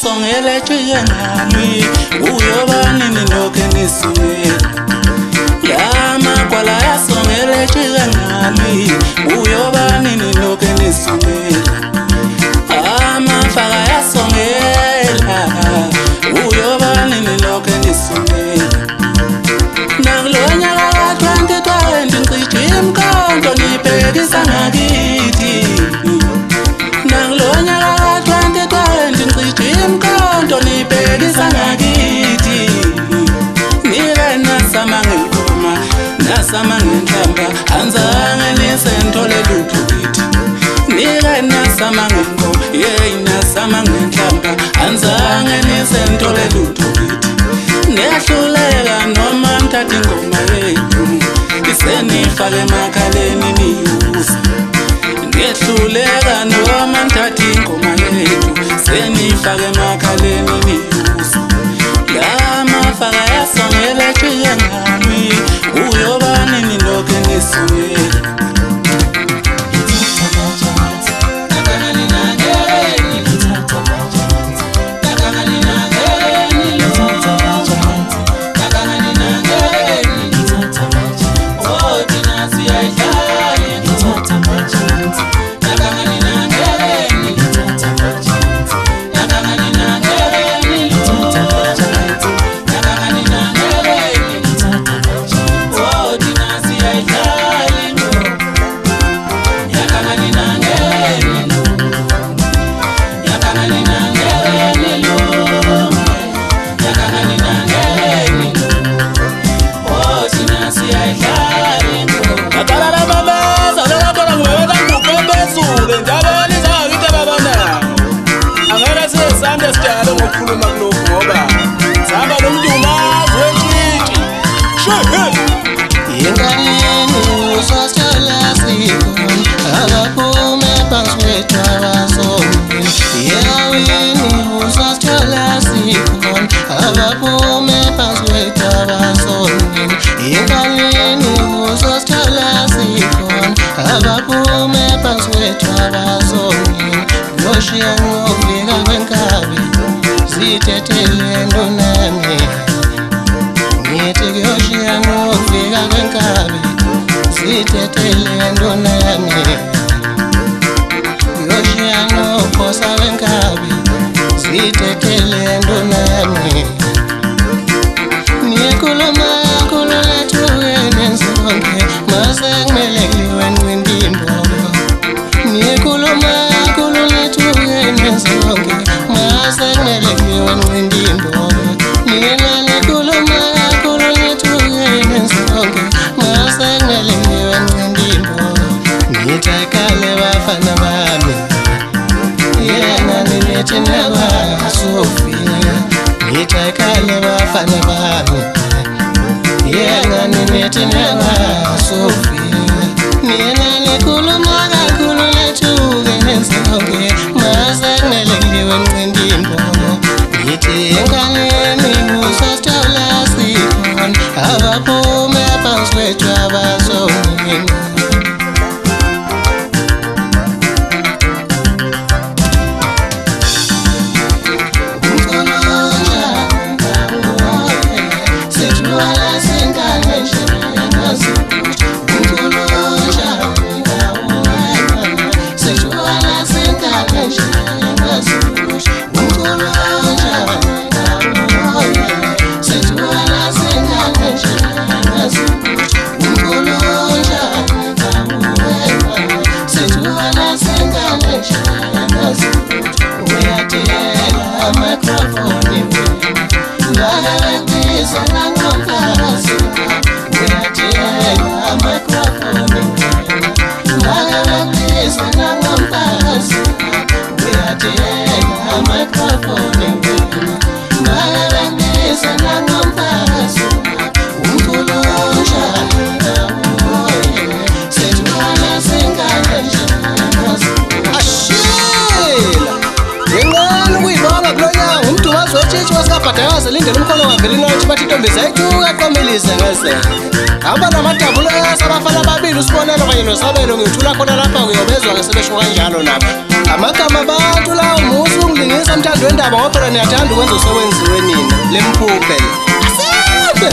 Songele chiyengami uyobani ninoke nisuye Lama kwala ya songele chiyengami uyobani ninoke nisuye Amafaka ya songela uyobani ninoke nisuye Nakulonya ka 2020 ngicije imkhonto ngibhekisa ngakithi Nakulonya ka 2020 ngicije imkhonto ngibhekisa ngakithi Nike nasama ngengoma nasama ngenhlamba anzange nisentole lutho kithi Nike nasama ngengoma nasama ngenhlamba anzange nisentole lutho kithi Nehluleka noma ngithatha ingoma yethu isenifake emakhaleni niyuza Nehluleka noma ngithatha ingoma yethu senifake emakhaleni niyuza Lamafaka yasongele chiyengami uyobani niloke nisuyela Zithetele ndonami Ngithi kuyoshiya ngokufika kwenkabi Zithetele ndonami Kuyoshiya ngokuphosa kwenkabi Zithetele ndonami Nikhuluma khulula thukene zonke Mase kumele kuliwe nqindi imbobo Nikhuluma khulula thukene zonke Mase kumele kuliwe nqindi imbobo Nina nikhuluma khulula thukene zonke Mase kumele kuliwe nqindi imbobo Nithakale bafana bami Yena nilethi naba Sofia Nithakale bafana bami Yena nilethi naba Sofia Nina nikhuluma kakhulula thukene zonke Mase kumele kuliwe nqindi imbobo Nithi enkanini usasithola sikhona Abaphume phansi kwethu abazongena Akayaza lindele umkhono wavela inothi bathi intombi zayicuka qomelise ngeze. Hamba namadabula sabafana ababili usibonelo kanye nosabelo ngithula khona lapha kuyobezwa ke sebesho kanjalo nabo. Amagama abantu la umusi ungilingisa umthando wendaba ngoba phela niyathanda ukwenza usewenziwe nina. Lemphuphe. Asembe.